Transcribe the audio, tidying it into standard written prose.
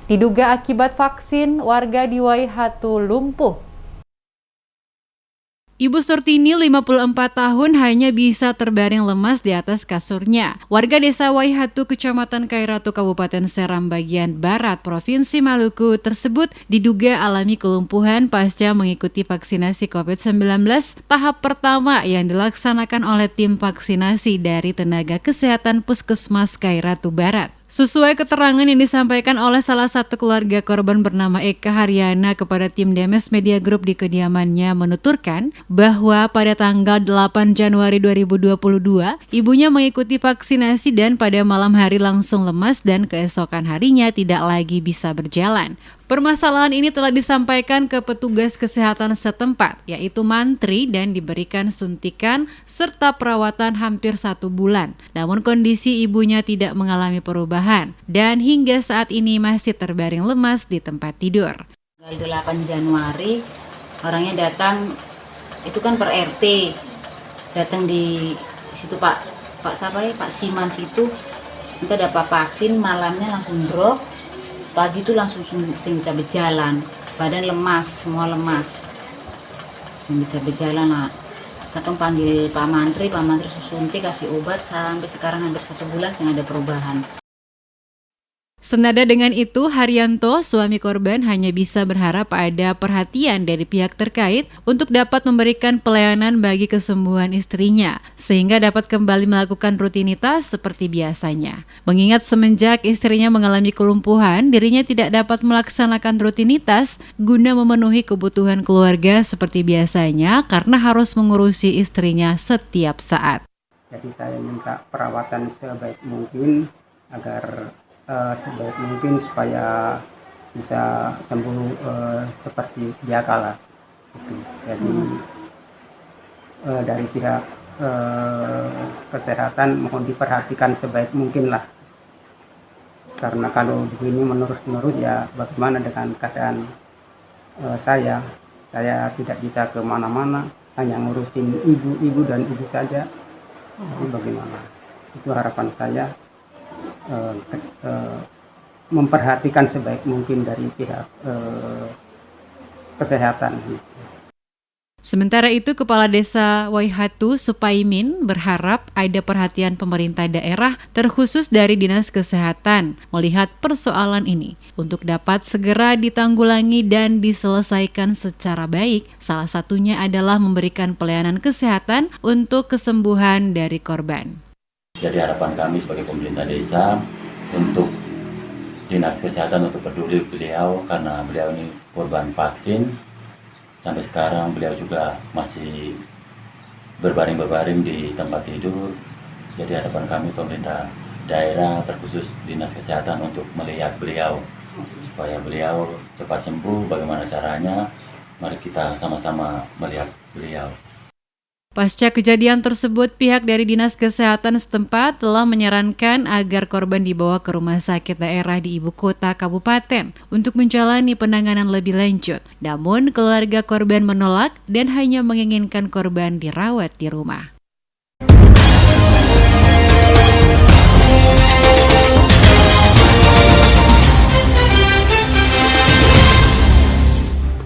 Diduga akibat vaksin, warga di Waihatu lumpuh. Ibu Surtini, 54 tahun, hanya bisa terbaring lemas di atas kasurnya. Warga desa Waihatu, Kecamatan Kairatu, Kabupaten Seram bagian Barat, Provinsi Maluku tersebut diduga alami kelumpuhan pasca mengikuti vaksinasi COVID-19 tahap pertama yang dilaksanakan oleh tim vaksinasi dari tenaga kesehatan Puskesmas Kairatu Barat. Sesuai keterangan yang disampaikan oleh salah satu keluarga korban bernama Eka Haryana kepada tim Demes Media Group di kediamannya menuturkan bahwa pada tanggal 8 Januari 2022, ibunya mengikuti vaksinasi dan pada malam hari langsung lemas dan keesokan harinya tidak lagi bisa berjalan. Permasalahan ini telah disampaikan ke petugas kesehatan setempat, yaitu mantri, dan diberikan suntikan serta perawatan hampir 1 bulan. Namun kondisi ibunya tidak mengalami perubahan dan hingga saat ini masih terbaring lemas di tempat tidur. Tanggal 8 Januari orangnya datang, itu kan per RT, datang di situ Pak Siman situ, kita dapat vaksin, malamnya langsung drop. Pagi itu langsung bisa berjalan, badan lemas, semua lemas, bisa berjalan lah. Katong panggil Pak Mantri susuntik, kasih obat, sampai sekarang hampir 1 bulan nggak ada perubahan. Senada dengan itu, Haryanto, suami korban, hanya bisa berharap ada perhatian dari pihak terkait untuk dapat memberikan pelayanan bagi kesembuhan istrinya, sehingga dapat kembali melakukan rutinitas seperti biasanya. Mengingat semenjak istrinya mengalami kelumpuhan, dirinya tidak dapat melaksanakan rutinitas guna memenuhi kebutuhan keluarga seperti biasanya karena harus mengurusi istrinya setiap saat. Jadi saya minta perawatan sebaik mungkin agar sebaik mungkin supaya bisa sembuh seperti sedia kala. Jadi dari pihak kesehatan mohon diperhatikan sebaik mungkin lah. Karena kalau begini menerus-menerus ya bagaimana dengan keadaan saya tidak bisa kemana-mana, hanya ngurusin ibu dan ibu saja. Jadi bagaimana? Itu harapan saya. Memperhatikan sebaik mungkin dari pihak kesehatan. Sementara itu, Kepala Desa Waihatu Supaimin berharap ada perhatian pemerintah daerah terkhusus dari Dinas Kesehatan melihat persoalan ini untuk dapat segera ditanggulangi dan diselesaikan secara baik. Salah satunya adalah memberikan pelayanan kesehatan untuk kesembuhan dari korban. Jadi harapan kami sebagai pemerintah desa untuk Dinas Kesehatan untuk peduli beliau karena beliau ini korban vaksin. Sampai sekarang beliau juga masih berbaring-berbaring di tempat tidur. Jadi harapan kami pemerintah daerah terkhusus Dinas Kesehatan untuk melihat beliau supaya beliau cepat sembuh. Bagaimana caranya? Mari kita sama-sama melihat beliau. Pasca kejadian tersebut, pihak dari Dinas Kesehatan setempat telah menyarankan agar korban dibawa ke rumah sakit daerah di ibu kota kabupaten untuk menjalani penanganan lebih lanjut. Namun, keluarga korban menolak dan hanya menginginkan korban dirawat di rumah.